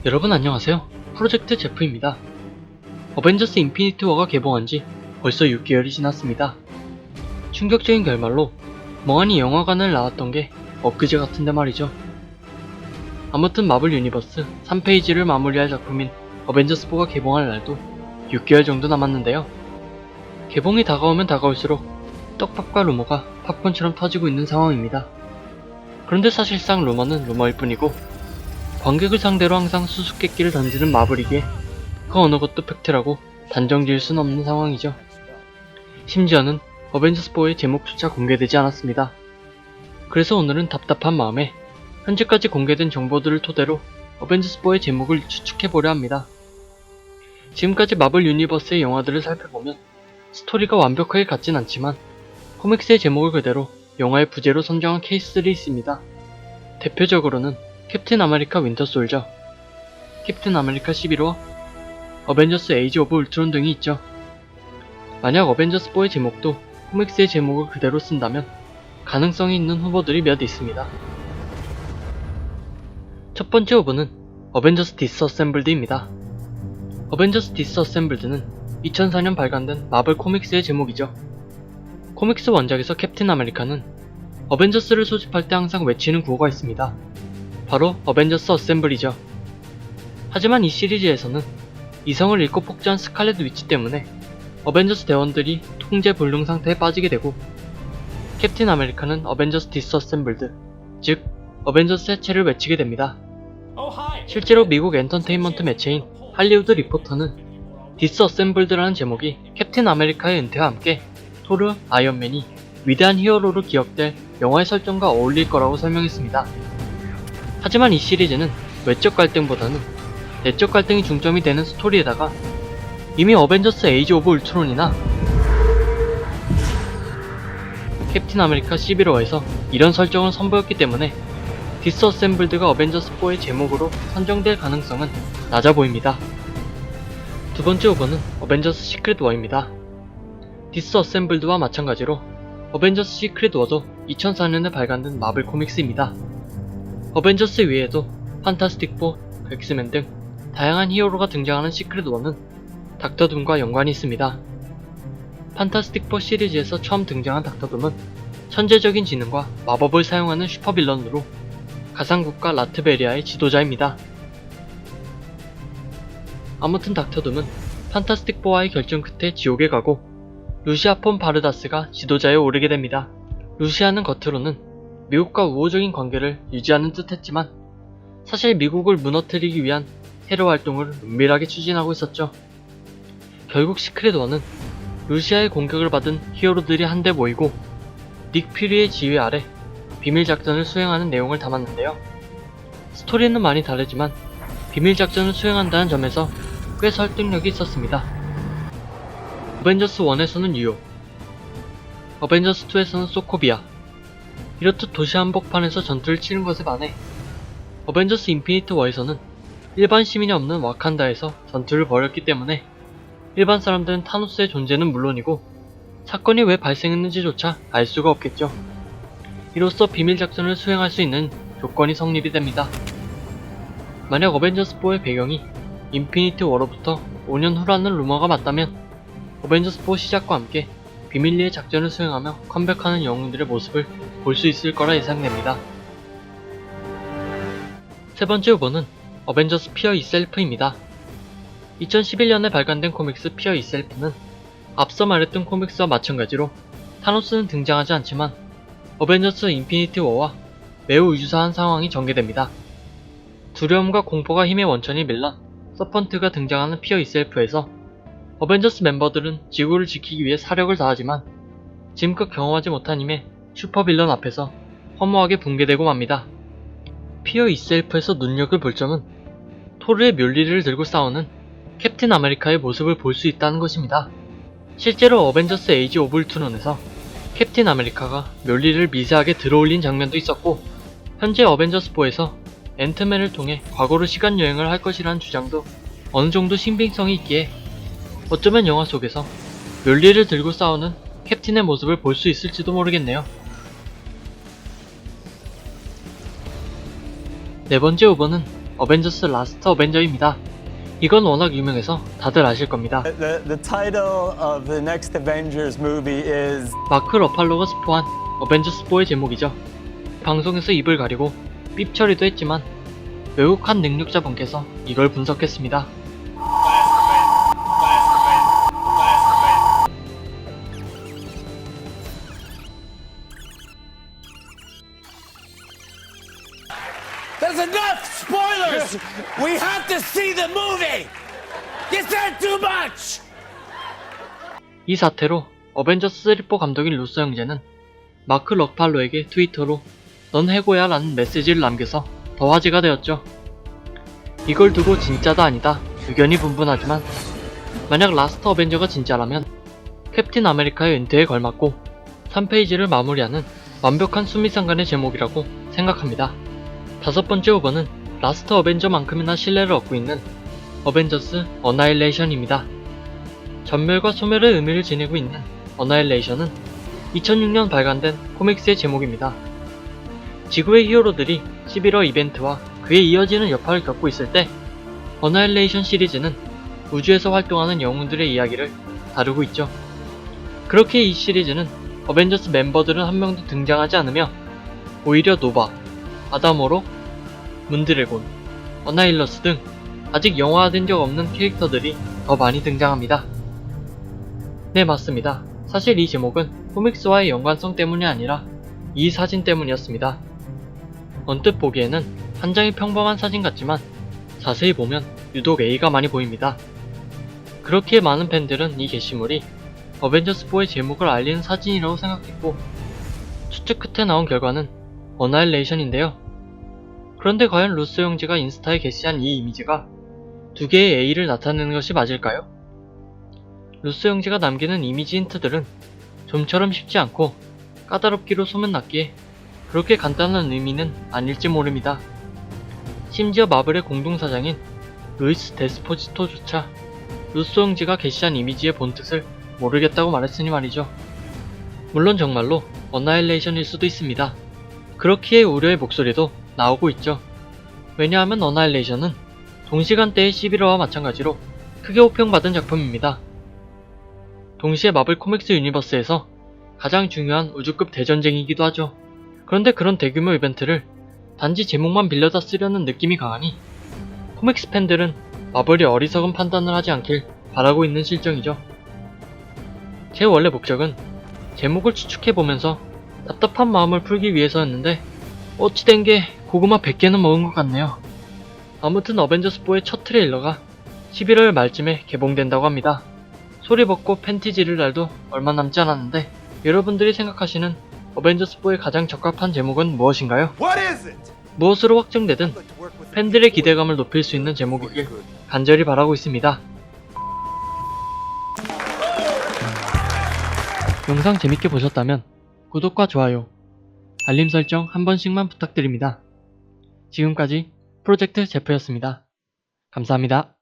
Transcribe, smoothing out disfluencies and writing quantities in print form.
여러분 안녕하세요. 프로젝트 제프입니다. 어벤져스 인피니티 워가 개봉한지 벌써 6개월이 지났습니다. 충격적인 결말로 멍하니 영화관을 나왔던 게 엊그제 같은데 말이죠. 아무튼 마블 유니버스 3페이지를 마무리할 작품인 어벤져스 4가 개봉할 날도 6개월 정도 남았는데요. 개봉이 다가오면 다가올수록 떡밥과 루머가 팝콘처럼 터지고 있는 상황입니다. 그런데 사실상 루머는 루머일 뿐이고 관객을 상대로 항상 수수께끼를 던지는 마블이기에 그 어느 것도 팩트라고 단정 지을 순 없는 상황이죠. 심지어는 어벤져스4의 제목조차 공개되지 않았습니다. 그래서 오늘은 답답한 마음에 현재까지 공개된 정보들을 토대로 어벤져스4의 제목을 추측해보려 합니다. 지금까지 마블 유니버스의 영화들을 살펴보면 스토리가 완벽하게 같진 않지만 코믹스의 제목을 그대로 영화의 부제로 선정한 케이스들이 있습니다. 대표적으로는 캡틴 아메리카 윈터 솔저, 캡틴 아메리카 11호, 어벤져스 에이지 오브 울트론 등이 있죠. 만약 어벤져스4의 제목도 코믹스의 제목을 그대로 쓴다면 가능성이 있는 후보들이 몇 있습니다. 첫 번째 후보는 어벤져스 디스어셈블드입니다. 어벤져스 디스어셈블드는 2004년 발간된 마블 코믹스의 제목이죠. 코믹스 원작에서 캡틴 아메리카는 어벤져스를 소집할 때 항상 외치는 구호가 있습니다. 바로 어벤져스 어셈블이죠. 하지만 이 시리즈에서는 이성을 잃고 폭주한 스칼렛 위치 때문에 어벤져스 대원들이 통제 불능 상태에 빠지게 되고 캡틴 아메리카는 어벤져스 디스어셈블드, 즉 어벤져스 해체를 외치게 됩니다. 실제로 미국 엔터테인먼트 매체인 할리우드 리포터는 디스어셈블드라는 제목이 캡틴 아메리카의 은퇴와 함께 토르, 아이언맨이 위대한 히어로로 기억될 영화의 설정과 어울릴 거라고 설명했습니다. 하지만 이 시리즈는 외적 갈등보다는 내적 갈등이 중점이 되는 스토리에다가 이미 어벤져스 에이지 오브 울트론이나 캡틴 아메리카 11호에서 이런 설정을 선보였기 때문에 디스어셈블드가 어벤져스4의 제목으로 선정될 가능성은 낮아 보입니다. 두 번째 후보는 어벤져스 시크릿 워입니다. 디스어셈블드와 마찬가지로 어벤져스 시크릿 워도 2004년에 발간된 마블 코믹스입니다. 어벤져스 외에도 판타스틱 4, 엑스맨 등 다양한 히어로가 등장하는 시크릿 워는 닥터 둠과 연관이 있습니다. 판타스틱 4 시리즈에서 처음 등장한 닥터 둠은 천재적인 지능과 마법을 사용하는 슈퍼빌런으로 가상국가 라트베리아의 지도자입니다. 아무튼 닥터 둠은 판타스틱 4와의 결정 끝에 지옥에 가고 루시아 폰 바르다스가 지도자에 오르게 됩니다. 루시아는 겉으로는 미국과 우호적인 관계를 유지하는 듯 했지만 사실 미국을 무너뜨리기 위한 테러 활동을 은밀하게 추진하고 있었죠. 결국 시크릿 워는 루시아의 공격을 받은 히어로들이 한데 모이고 닉 퓨리의 지휘 아래 비밀작전을 수행하는 내용을 담았는데요. 스토리는 많이 다르지만 비밀작전을 수행한다는 점에서 꽤 설득력이 있었습니다. 어벤져스 1에서는 뉴욕, 어벤져스 2에서는 소코비아, 이렇듯 도시 한복판에서 전투를 치른 것에 반해 어벤져스 인피니티 워에서는 일반 시민이 없는 와칸다에서 전투를 벌였기 때문에 일반 사람들은 타노스의 존재는 물론이고 사건이 왜 발생했는지조차 알 수가 없겠죠. 이로써 비밀작전을 수행할 수 있는 조건이 성립이 됩니다. 만약 어벤져스4의 배경이 인피니티 워로부터 5년 후라는 루머가 맞다면 어벤져스4 시작과 함께 비밀리에 작전을 수행하며 컴백하는 영웅들의 모습을 볼 수 있을 거라 예상됩니다. 세 번째 후보는 어벤져스 피어 이셀프입니다. 2011년에 발간된 코믹스 피어 이셀프는 앞서 말했던 코믹스와 마찬가지로 타노스는 등장하지 않지만 어벤져스 인피니티 워와 매우 유사한 상황이 전개됩니다. 두려움과 공포가 힘의 원천인 밀런, 서펀트가 등장하는 피어 이셀프에서 어벤져스 멤버들은 지구를 지키기 위해 사력을 다하지만 지금껏 경험하지 못한 힘에 슈퍼빌런 앞에서 허무하게 붕괴되고 맙니다. 피어 이셀프에서 눈여길 볼 점은 토르의 묠리를 들고 싸우는 캡틴 아메리카의 모습을 볼 수 있다는 것입니다. 실제로 어벤져스 에이지 오브 울트론에서 캡틴 아메리카가 묠리를 미세하게 들어올린 장면도 있었고 현재 어벤져스4에서 앤트맨을 통해 과거로 시간여행을 할 것이라는 주장도 어느정도 신빙성이 있기에 어쩌면 영화 속에서 묠리를 들고 싸우는 캡틴의 모습을 볼 수 있을지도 모르겠네요. 네 번째 후보는 어벤져스 라스트 어벤저입니다. 이건 워낙 유명해서 다들 아실 겁니다. The title of the next Avengers movie is 마크 러팔로가 스포한 어벤져스 4의 제목이죠. 방송에서 입을 가리고 삐 처리도 했지만 외국한 능력자분께서 이걸 분석했습니다. There's enough spoilers! We have to see the movie! You said too much! 이 사태로 어벤져스 3 감독인 루소 형제는 마크 럭팔로에게 트위터로 넌 해고야 라는 메시지를 남겨서 더 화제가 되었죠. 이걸 두고 진짜다 아니다 의견이 분분하지만 만약 라스트 어벤져가 진짜라면 캡틴 아메리카의 은퇴에 걸맞고 3페이지를 마무리하는 완벽한 수미상관의 제목이라고 생각합니다. 다섯 번째 후보는 라스트 어벤져만큼이나 신뢰를 얻고 있는 어벤져스 어나일레이션입니다. 전멸과 소멸의 의미를 지니고 있는 어나일레이션은 2006년 발간된 코믹스의 제목입니다. 지구의 히어로들이 11월 이벤트와 그에 이어지는 여파를 겪고 있을 때 어나일레이션 시리즈는 우주에서 활동하는 영웅들의 이야기를 다루고 있죠. 그렇게 이 시리즈는 어벤져스 멤버들은 한 명도 등장하지 않으며 오히려 노바, 아다모로, 문드래곤, 어나일러스 등 아직 영화화된 적 없는 캐릭터들이 더 많이 등장합니다. 네, 맞습니다. 사실 이 제목은 코믹스와의 연관성 때문이 아니라 이 사진 때문이었습니다. 언뜻 보기에는 한 장의 평범한 사진 같지만 자세히 보면 유독 A가 많이 보입니다. 그렇기에 많은 팬들은 이 게시물이 어벤져스4의 제목을 알리는 사진이라고 생각했고 추측 끝에 나온 결과는 어나일레이션인데요. 그런데 과연 루소 형제가 인스타에 게시한 이 이미지가 두 개의 A를 나타내는 것이 맞을까요? 루소 형제가 남기는 이미지 힌트들은 좀처럼 쉽지 않고 까다롭기로 소문났기에 그렇게 간단한 의미는 아닐지 모릅니다. 심지어 마블의 공동사장인 루이스 데스포지토조차 루소 형제가 게시한 이미지의 본뜻을 모르겠다고 말했으니 말이죠. 물론 정말로 어나일레이션일 수도 있습니다. 그렇기에 우려의 목소리도 나오고 있죠. 왜냐하면 어나일레이션은 동시간대의 11화와 마찬가지로 크게 호평받은 작품입니다. 동시에 마블 코믹스 유니버스에서 가장 중요한 우주급 대전쟁이기도 하죠. 그런데 그런 대규모 이벤트를 단지 제목만 빌려다 쓰려는 느낌이 강하니 코믹스 팬들은 마블이 어리석은 판단을 하지 않길 바라고 있는 실정이죠. 제 원래 목적은 제목을 추측해보면서 답답한 마음을 풀기 위해서였는데 어찌 된 게 고구마 100개는 먹은 것 같네요. 아무튼 어벤져스4의 첫 트레일러가 11월 말쯤에 개봉된다고 합니다. 소리 벗고 팬티 지를 날도 얼마 남지 않았는데 여러분들이 생각하시는 어벤져스4의 가장 적합한 제목은 무엇인가요? What is it? 무엇으로 확정되든 팬들의 기대감을 높일 수 있는 제목이길 간절히 바라고 있습니다. 영상 재밌게 보셨다면 구독과 좋아요, 알림 설정 한 번씩만 부탁드립니다. 지금까지 프로젝트 제프였습니다. 감사합니다.